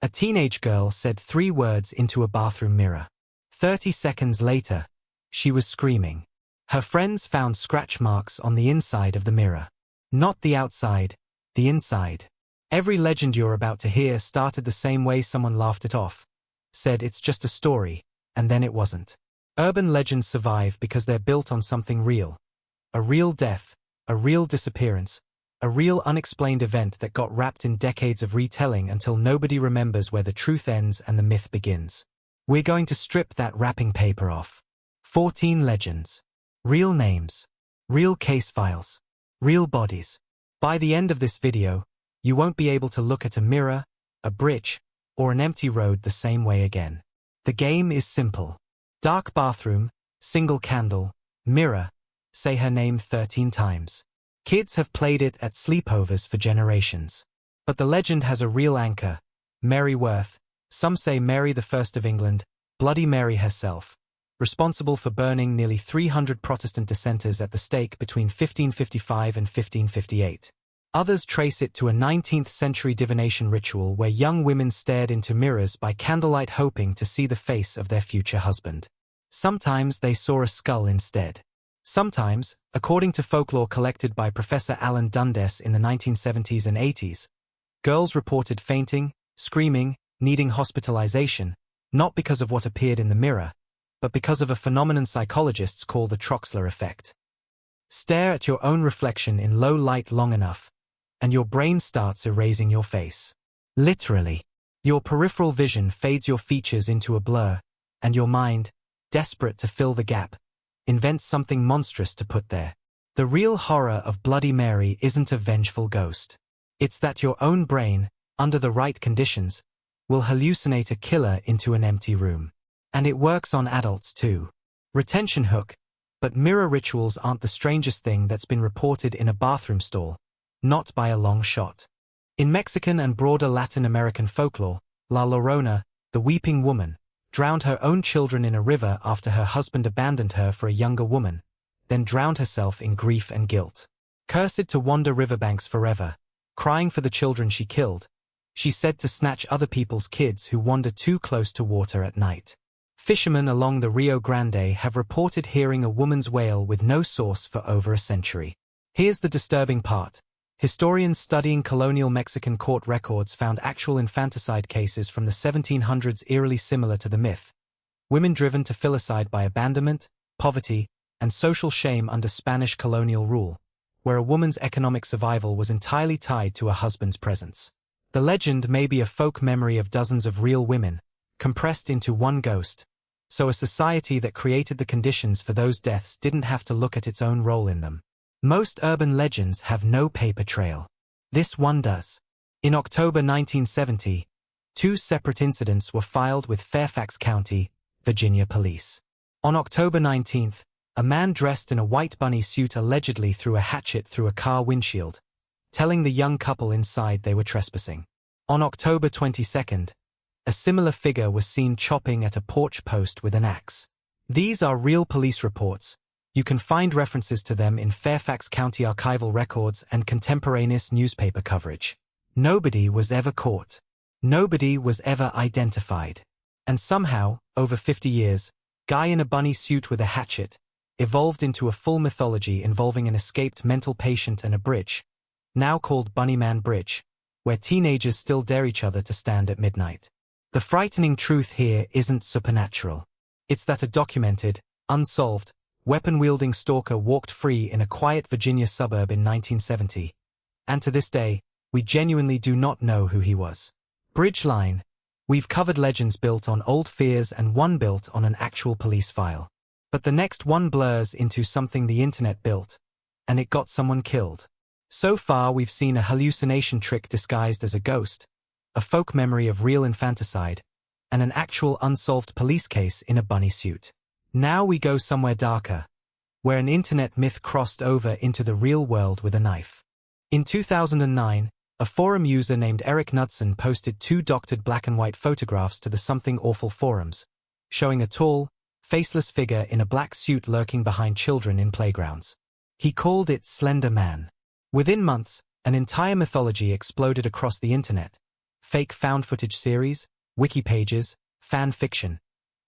A teenage girl said 3 words into a bathroom mirror. 30 seconds later, she was screaming. Her friends found scratch marks on the inside of the mirror. Not the outside, the inside. Every legend you're about to hear started the same way. Someone laughed it off, said it's just a story, and then it wasn't. Urban legends survive because they're built on something real. A real death, a real disappearance, a real unexplained event that got wrapped in decades of retelling until nobody remembers where the truth ends and the myth begins. We're going to strip that wrapping paper off. 14 legends. Real names. Real case files. Real bodies. By the end of this video, you won't be able to look at a mirror, a bridge, or an empty road the same way again. The game is simple. Dark bathroom, single candle, mirror, say her name 13 times. Kids have played it at sleepovers for generations. But the legend has a real anchor. Mary Worth, some say Mary I of England, Bloody Mary herself, responsible for burning nearly 300 Protestant dissenters at the stake between 1555 and 1558. Others trace it to a 19th century divination ritual where young women stared into mirrors by candlelight hoping to see the face of their future husband. Sometimes they saw a skull instead. Sometimes, according to folklore collected by Professor Alan Dundes in the 1970s and 80s, girls reported fainting, screaming, needing hospitalization, not because of what appeared in the mirror, but because of a phenomenon psychologists call the Troxler effect. Stare at your own reflection in low light long enough, and your brain starts erasing your face. Literally. Your peripheral vision fades your features into a blur, and your mind, desperate to fill the gap, invents something monstrous to put there. The real horror of Bloody Mary isn't a vengeful ghost. It's that your own brain, under the right conditions, will hallucinate a killer into an empty room. And it works on adults too. Retention hook. But mirror rituals aren't the strangest thing that's been reported in a bathroom stall. Not by a long shot. In Mexican and broader Latin American folklore, La Llorona, the weeping woman, drowned her own children in a river after her husband abandoned her for a younger woman, then drowned herself in grief and guilt. Cursed to wander riverbanks forever, crying for the children she killed, she's said to snatch other people's kids who wander too close to water at night. Fishermen along the Rio Grande have reported hearing a woman's wail with no source for over a century. Here's the disturbing part. Historians studying colonial Mexican court records found actual infanticide cases from the 1700s eerily similar to the myth. Women driven to filicide by abandonment, poverty, and social shame under Spanish colonial rule, where a woman's economic survival was entirely tied to a husband's presence. The legend may be a folk memory of dozens of real women, compressed into one ghost, so a society that created the conditions for those deaths didn't have to look at its own role in them. Most urban legends have no paper trail. This one does. In October 1970, 2 separate incidents were filed with Fairfax County, Virginia police. On October 19th, a man dressed in a white bunny suit allegedly threw a hatchet through a car windshield, telling the young couple inside they were trespassing. On October 22nd, a similar figure was seen chopping at a porch post with an axe. These are real police reports. You can find references to them in Fairfax County archival records and contemporaneous newspaper coverage. Nobody was ever caught. Nobody was ever identified. And somehow, over 50 years, guy in a bunny suit with a hatchet evolved into a full mythology involving an escaped mental patient and a bridge, now called Bunnyman Bridge, where teenagers still dare each other to stand at midnight. The frightening truth here isn't supernatural. It's that a documented, unsolved, weapon-wielding stalker walked free in a quiet Virginia suburb in 1970, and to this day, we genuinely do not know who he was. Bridge line. We've covered legends built on old fears and one built on an actual police file. But the next one blurs into something the internet built, and it got someone killed. So far we've seen a hallucination trick disguised as a ghost, a folk memory of real infanticide, and an actual unsolved police case in a bunny suit. Now we go somewhere darker, where an internet myth crossed over into the real world with a knife. In 2009, a forum user named Eric Knudsen posted 2 doctored black and white photographs to the Something Awful forums, showing a tall, faceless figure in a black suit lurking behind children in playgrounds. He called it Slender Man. Within months, an entire mythology exploded across the internet. fake found footage series, wiki pages, fan fiction,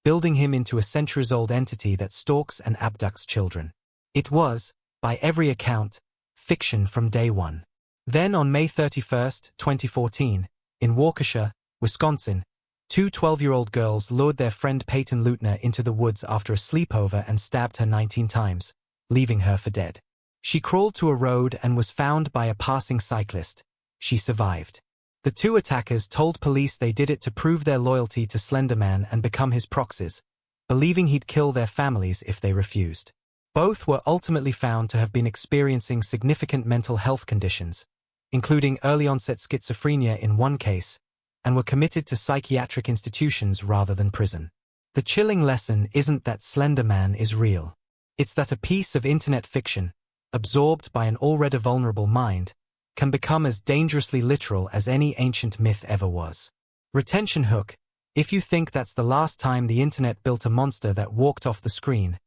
building him into a centuries-old entity that stalks and abducts children. It was, by every account, fiction from day one. Then on May 31, 2014, in Waukesha, Wisconsin, two 12-year-old girls lured their friend Peyton Leutner into the woods after a sleepover and stabbed her 19 times, leaving her for dead. She crawled to a road and was found by a passing cyclist. She survived. The two attackers told police they did it to prove their loyalty to Slender Man and become his proxies, believing he'd kill their families if they refused. Both were ultimately found to have been experiencing significant mental health conditions, including early-onset schizophrenia in one case, and were committed to psychiatric institutions rather than prison. The chilling lesson isn't that Slender Man is real. It's that a piece of internet fiction, absorbed by an already vulnerable mind, can become as dangerously literal as any ancient myth ever was. Retention hook: if you think that's the last time the internet built a monster that walked off the screen,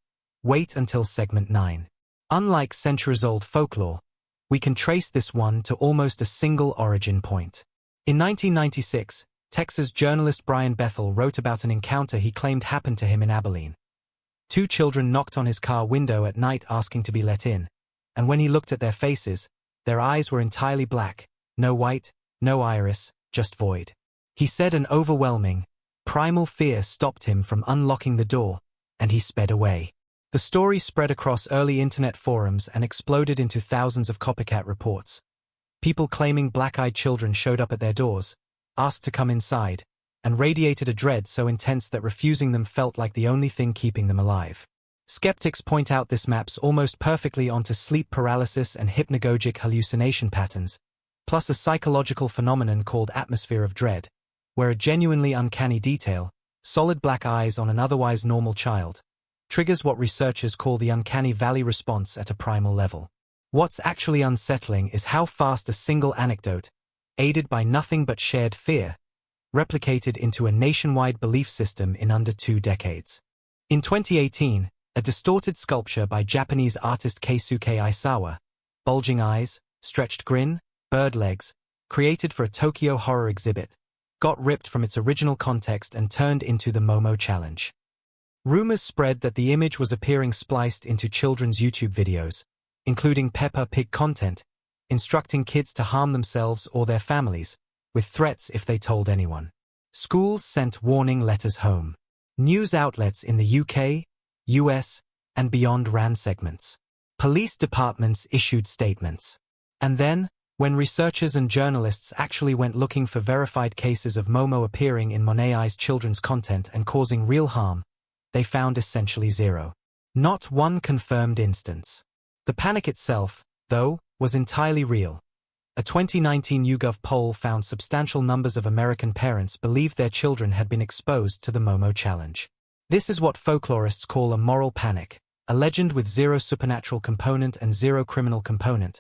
wait until segment 9. Unlike centuries-old folklore, we can trace this one to almost a single origin point. In 1996, Texas journalist Brian Bethel wrote about an encounter he claimed happened to him in Abilene. Two children knocked on his car window at night asking to be let in, and when he looked at their faces, their eyes were entirely black, no white, no iris, just void. He said an overwhelming, primal fear stopped him from unlocking the door, and he sped away. The story spread across early internet forums and exploded into thousands of copycat reports. People claiming black-eyed children showed up at their doors, asked to come inside, and radiated a dread so intense that refusing them felt like the only thing keeping them alive. Skeptics point out this maps almost perfectly onto sleep paralysis and hypnagogic hallucination patterns, plus a psychological phenomenon called atmosphere of dread, where a genuinely uncanny detail, solid black eyes on an otherwise normal child, triggers what researchers call the uncanny valley response at a primal level. What's actually unsettling is how fast a single anecdote, aided by nothing but shared fear, replicated into a nationwide belief system in under 2 decades. In 2018, a distorted sculpture by Japanese artist Keisuke Aisawa, bulging eyes, stretched grin, bird legs, created for a Tokyo horror exhibit, got ripped from its original context and turned into the Momo Challenge. Rumors spread that the image was appearing spliced into children's YouTube videos, including Peppa Pig content, instructing kids to harm themselves or their families, with threats if they told anyone. Schools sent warning letters home. News outlets in the UK, US, and beyond ran segments. Police departments issued statements. And then, when researchers and journalists actually went looking for verified cases of Momo appearing in Monet's children's content and causing real harm, they found essentially zero. Not one confirmed instance. The panic itself, though, was entirely real. A 2019 YouGov poll found substantial numbers of American parents believed their children had been exposed to the Momo Challenge. This is what folklorists call a moral panic, a legend with zero supernatural component and zero criminal component,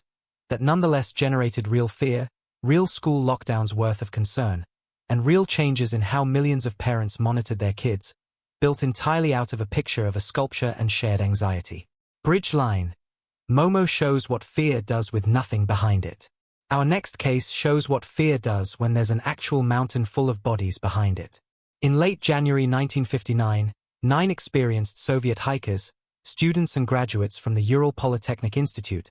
that nonetheless generated real fear, real school lockdowns worth of concern, and real changes in how millions of parents monitored their kids, built entirely out of a picture of a sculpture and shared anxiety. Bridge line. Momo shows what fear does with nothing behind it. Our next case shows what fear does when there's an actual mountain full of bodies behind it. In late January 1959, 9 experienced Soviet hikers, students and graduates from the Ural Polytechnic Institute,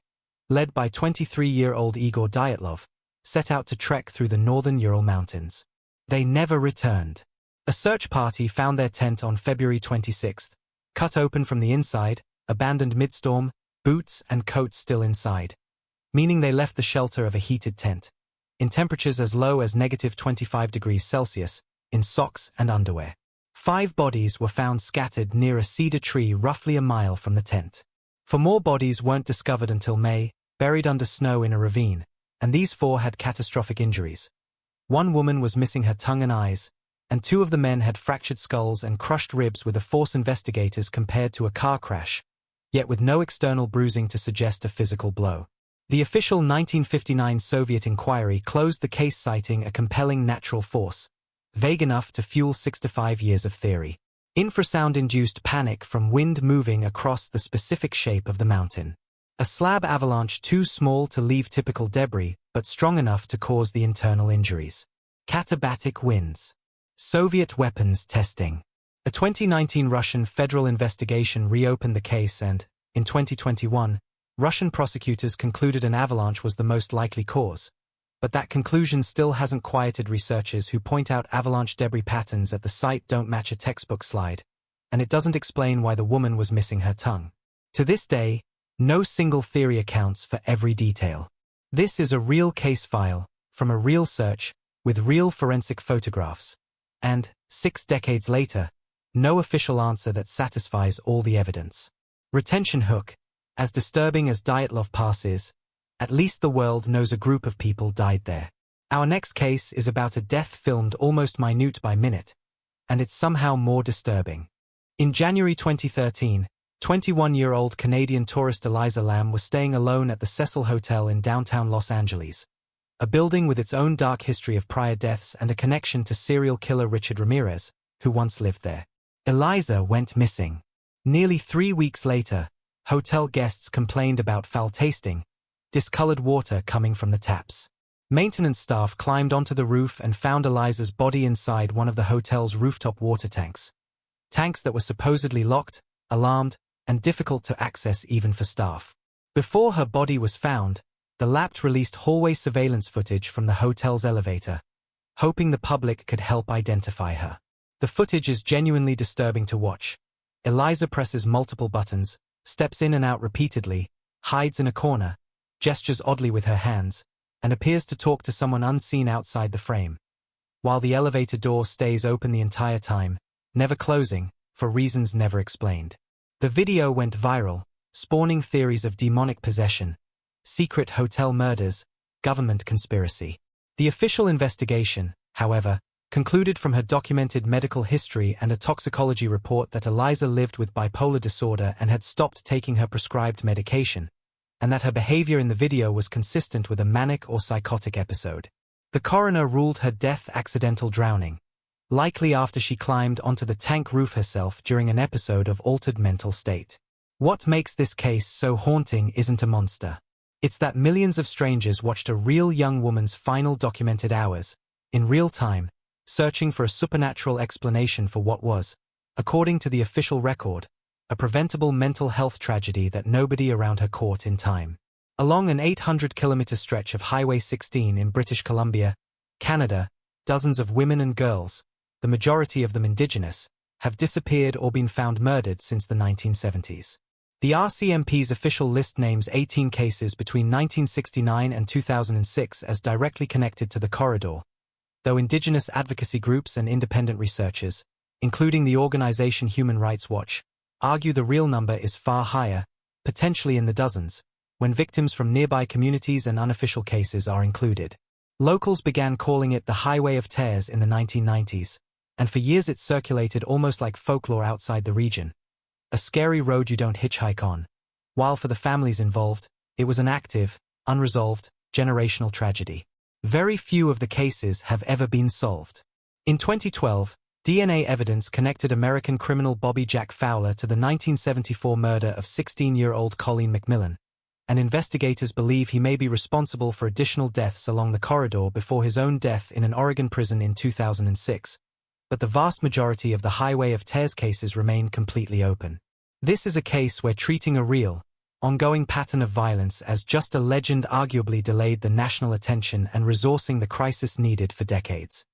led by 23-year-old Igor Dyatlov, set out to trek through the northern Ural Mountains. They never returned. A search party found their tent on February 26, cut open from the inside, abandoned midstorm, boots and coats still inside, meaning they left the shelter of a heated tent, in temperatures as low as -25 degrees Celsius, in socks and underwear. 5 bodies were found scattered near a cedar tree roughly a mile from the tent. 4 more bodies weren't discovered until May, buried under snow in a ravine, and these 4 had catastrophic injuries. 1 woman was missing her tongue and eyes, and 2 of the men had fractured skulls and crushed ribs with a force investigators compared to a car crash, yet with no external bruising to suggest a physical blow. The official 1959 Soviet inquiry closed the case citing a compelling natural force, vague enough to fuel 6 to 5 years of theory. Infrasound-induced panic from wind moving across the specific shape of the mountain. A slab avalanche too small to leave typical debris, but strong enough to cause the internal injuries. Katabatic winds. Soviet weapons testing. A 2019 Russian federal investigation reopened the case and, in 2021, Russian prosecutors concluded an avalanche was the most likely cause. But that conclusion still hasn't quieted researchers who point out avalanche debris patterns at the site don't match a textbook slide, and it doesn't explain why the woman was missing her tongue. To this day, no single theory accounts for every detail. This is a real case file, from a real search, with real forensic photographs. And, 6 decades later, no official answer that satisfies all the evidence. Retention hook. As disturbing as Dyatlov Pass is, at least the world knows a group of people died there. Our next case is about a death filmed almost minute by minute, and it's somehow more disturbing. In January 2013, 21-year-old Canadian tourist Elisa Lam was staying alone at the Cecil Hotel in downtown Los Angeles, a building with its own dark history of prior deaths and a connection to serial killer Richard Ramirez, who once lived there. Elisa went missing. Nearly 3 weeks later, hotel guests complained about foul tasting, discolored water coming from the taps. Maintenance staff climbed onto the roof and found Elisa's body inside one of the hotel's rooftop water tanks. Tanks that were supposedly locked, alarmed, and difficult to access even for staff. Before her body was found, the LAPD released hallway surveillance footage from the hotel's elevator, hoping the public could help identify her. The footage is genuinely disturbing to watch. Elisa presses multiple buttons, steps in and out repeatedly, hides in a corner, gestures oddly with her hands, and appears to talk to someone unseen outside the frame. While the elevator door stays open the entire time, never closing, for reasons never explained. The video went viral, spawning theories of demonic possession, secret hotel murders, government conspiracy. The official investigation, however, concluded from her documented medical history and a toxicology report that Elisa lived with bipolar disorder and had stopped taking her prescribed medication, and that her behavior in the video was consistent with a manic or psychotic episode. The coroner ruled her death accidental drowning, likely after she climbed onto the tank roof herself during an episode of altered mental state. What makes this case so haunting isn't a monster. It's that millions of strangers watched a real young woman's final documented hours, in real time, searching for a supernatural explanation for what was, according to the official record, a preventable mental health tragedy that nobody around her caught in time. Along an 800-kilometer stretch of Highway 16 in British Columbia, Canada, dozens of women and girls, the majority of them indigenous, have disappeared or been found murdered since the 1970s. The RCMP's official list names 18 cases between 1969 and 2006 as directly connected to the corridor, though indigenous advocacy groups and independent researchers, including the organization Human Rights Watch, argue the real number is far higher, potentially in the dozens, when victims from nearby communities and unofficial cases are included. Locals began calling it the Highway of Tears in the 1990s, and for years it circulated almost like folklore outside the region. A scary road you don't hitchhike on. While for the families involved, it was an active, unresolved, generational tragedy. Very few of the cases have ever been solved. In 2012, DNA evidence connected American criminal Bobby Jack Fowler to the 1974 murder of 16-year-old Colleen McMillan, and investigators believe he may be responsible for additional deaths along the corridor before his own death in an Oregon prison in 2006. But the vast majority of the Highway of Tears cases remain completely open. This is a case where treating a real, ongoing pattern of violence as just a legend arguably delayed the national attention and resourcing the crisis needed for decades.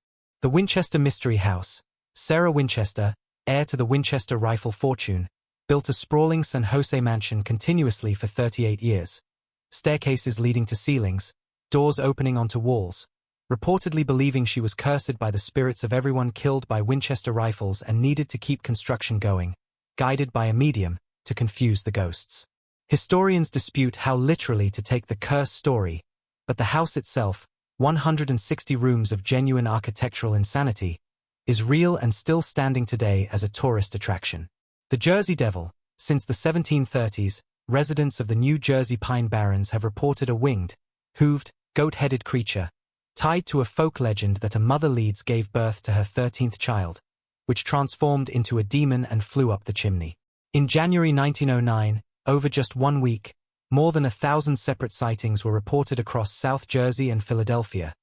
The Winchester Mystery House. Sarah Winchester, heir to the Winchester rifle fortune, built a sprawling San Jose mansion continuously for 38 years. Staircases leading to ceilings, doors opening onto walls, reportedly believing she was cursed by the spirits of everyone killed by Winchester rifles and needed to keep construction going, guided by a medium, to confuse the ghosts. Historians dispute how literally to take the curse story, but the house itself, 160 rooms of genuine architectural insanity, is real and still standing today as a tourist attraction. The Jersey Devil. Since the 1730s, residents of the New Jersey Pine Barrens have reported a winged, hooved, goat-headed creature, tied to a folk legend that a mother Leeds gave birth to her 13th child, which transformed into a demon and flew up the chimney. In January 1909, over just 1 week, more than 1,000 separate sightings were reported across South Jersey and Philadelphia,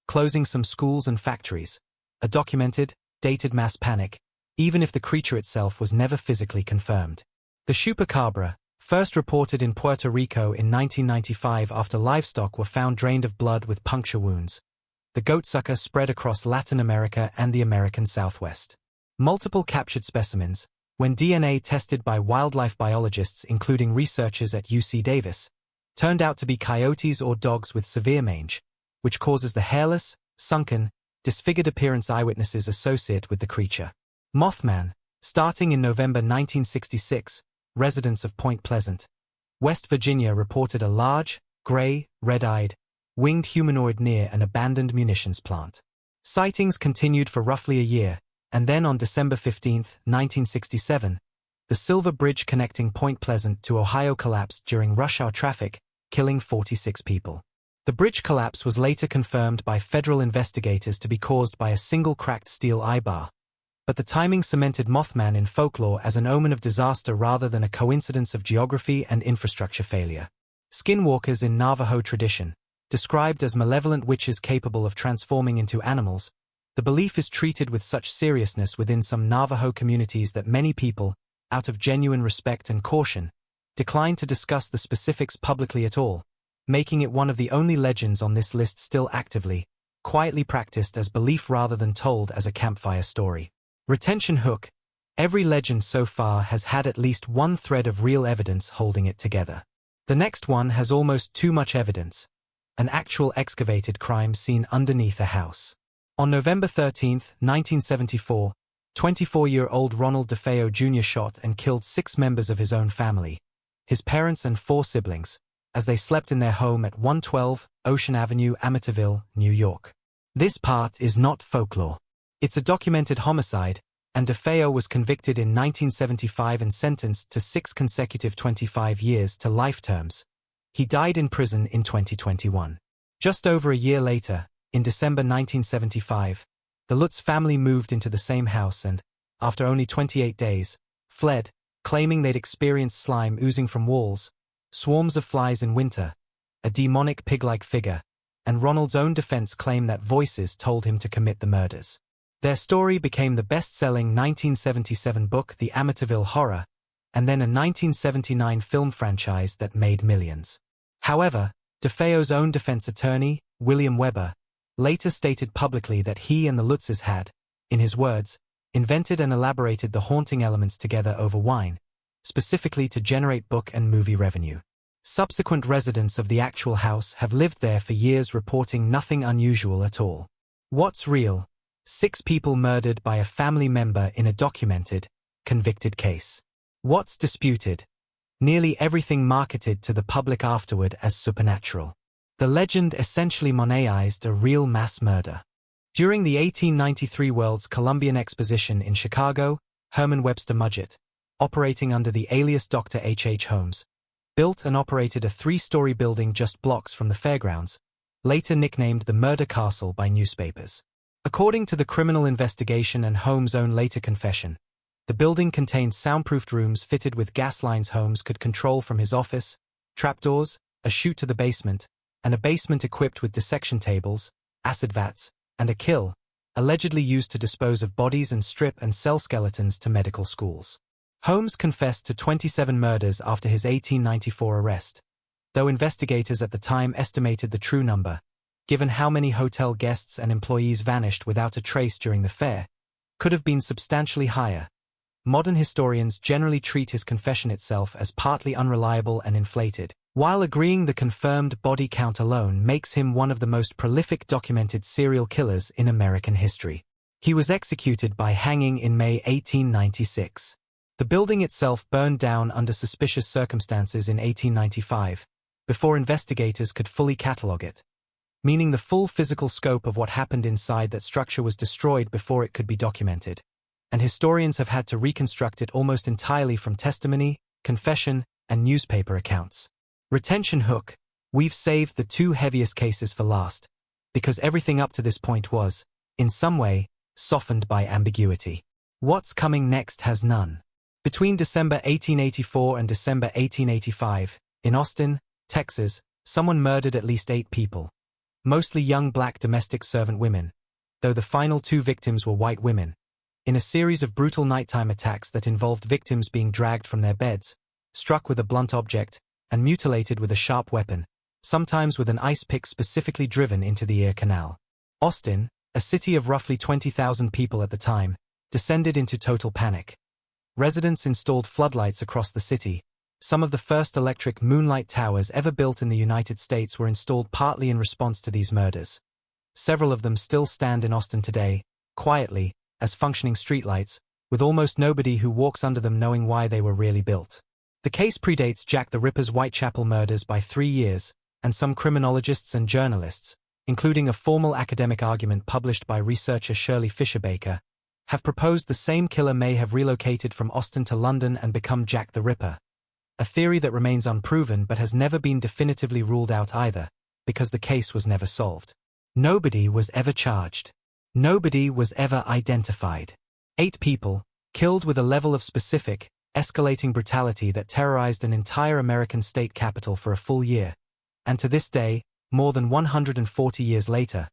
closing some schools and factories. A documented, dated mass panic, even if the creature itself was never physically confirmed. The chupacabra, first reported in Puerto Rico in 1995 after livestock were found drained of blood with puncture wounds. The goatsucker spread across Latin America and the American Southwest. Multiple captured specimens, when DNA tested by wildlife biologists including researchers at UC Davis, turned out to be coyotes or dogs with severe mange, which causes the hairless, sunken, disfigured appearance eyewitnesses associate with the creature. Mothman, starting in November 1966, residents of Point Pleasant, West Virginia reported a large, gray, red-eyed, winged humanoid near an abandoned munitions plant. Sightings continued for roughly a year, and then on December 15, 1967, the Silver Bridge connecting Point Pleasant to Ohio collapsed during rush hour traffic, killing 46 people. The bridge collapse was later confirmed by federal investigators to be caused by a single cracked steel eye-bar, but the timing cemented Mothman in folklore as an omen of disaster rather than a coincidence of geography and infrastructure failure. Skinwalkers in Navajo tradition, described as malevolent witches capable of transforming into animals, the belief is treated with such seriousness within some Navajo communities that many people, out of genuine respect and caution, decline to discuss the specifics publicly at all, making it one of the only legends on this list still actively, quietly practiced as belief rather than told as a campfire story. Retention hook. Every legend so far has had at least one thread of real evidence holding it together. The next one has almost too much evidence. An actual excavated crime scene underneath a house. On November 13, 1974, 24-year-old Ronald DeFeo Jr. shot and killed 6 members of his own family, his parents and 4 siblings, as they slept in their home at 112 Ocean Avenue, Amityville, New York. This part is not folklore. It's a documented homicide, and DeFeo was convicted in 1975 and sentenced to 6 consecutive 25 years to life terms. He died in prison in 2021. Just over a year later, in December 1975, the Lutz family moved into the same house and, after only 28 days, fled, claiming they'd experienced slime oozing from walls, swarms of flies in winter, a demonic pig-like figure, and Ronald's own defense claimed that voices told him to commit the murders. Their story became the best-selling 1977 book The Amityville Horror, and then a 1979 film franchise that made millions. However, DeFeo's own defense attorney, William Weber, later stated publicly that he and the Lutzes had, in his words, invented and elaborated the haunting elements together over wine, specifically to generate book and movie revenue. Subsequent residents of the actual house have lived there for years reporting nothing unusual at all. What's real? 6 people murdered by a family member in a documented, convicted case. What's disputed? Nearly everything marketed to the public afterward as supernatural. The legend essentially moneized a real mass murder. During the 1893 World's Columbian Exposition in Chicago, Herman Webster Mudgett, operating under the alias Dr. H. H. Holmes, built and operated a 3-story building just blocks from the fairgrounds, later nicknamed the Murder Castle by newspapers. According to the criminal investigation and Holmes' own later confession, the building contained soundproofed rooms fitted with gas lines Holmes could control from his office, trapdoors, a chute to the basement, and a basement equipped with dissection tables, acid vats, and a kiln, allegedly used to dispose of bodies and strip and sell skeletons to medical schools. Holmes confessed to 27 murders after his 1894 arrest, though investigators at the time estimated the true number, given how many hotel guests and employees vanished without a trace during the fair, could have been substantially higher. Modern historians generally treat his confession itself as partly unreliable and inflated, while agreeing the confirmed body count alone makes him one of the most prolific documented serial killers in American history. He was executed by hanging in May 1896. The building itself burned down under suspicious circumstances in 1895, before investigators could fully catalogue it, meaning the full physical scope of what happened inside that structure was destroyed before it could be documented, and historians have had to reconstruct it almost entirely from testimony, confession, and newspaper accounts. Retention hook. We've saved the 2 heaviest cases for last, because everything up to this point was, in some way, softened by ambiguity. What's coming next has none. Between December 1884 and December 1885, in Austin, Texas, someone murdered at least 8 people. mostly young black domestic servant women, though the final 2 victims were white women, in a series of brutal nighttime attacks that involved victims being dragged from their beds, struck with a blunt object, and mutilated with a sharp weapon, sometimes with an ice pick specifically driven into the ear canal. Austin, a city of roughly 20,000 people at the time, descended into total panic. Residents installed floodlights across the city. Some of the first electric moonlight towers ever built in the United States were installed partly in response to these murders. Several of them still stand in Austin today, quietly, as functioning streetlights, with almost nobody who walks under them knowing why they were really built. The case predates Jack the Ripper's Whitechapel murders by 3 years, and some criminologists and journalists, including a formal academic argument published by researcher Shirley Fisher-Baker, have proposed the same killer may have relocated from Austin to London and become Jack the Ripper, a theory that remains unproven but has never been definitively ruled out either, because the case was never solved. Nobody was ever charged. Nobody was ever identified. 8 people, killed with a level of specific, escalating brutality that terrorized an entire American state capital for a full year, and to this day, more than 140 years later,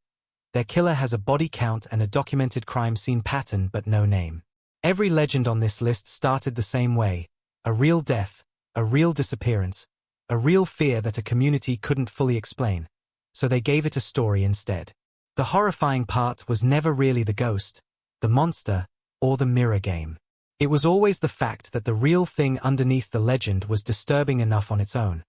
their killer has a body count and a documented crime scene pattern but no name. Every legend on this list started the same way: a real death, a real disappearance, a real fear that a community couldn't fully explain, so they gave it a story instead. The horrifying part was never really the ghost, the monster, or the mirror game. It was always the fact that the real thing underneath the legend was disturbing enough on its own,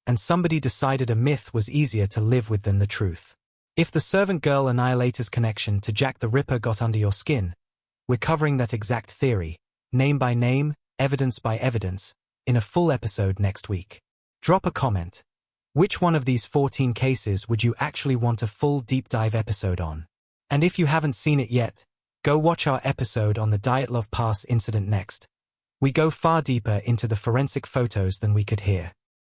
and somebody decided a myth was easier to live with than the truth. If the Servant Girl Annihilator's connection to Jack the Ripper got under your skin, we're covering that exact theory, name by name, evidence by evidence, in a full episode next week. Drop a comment. Which one of these 14 cases would you actually want a full deep dive episode on? And if you haven't seen it yet, go watch our episode on the Dyatlov Pass incident next. We go far deeper into the forensic photos than we could hear.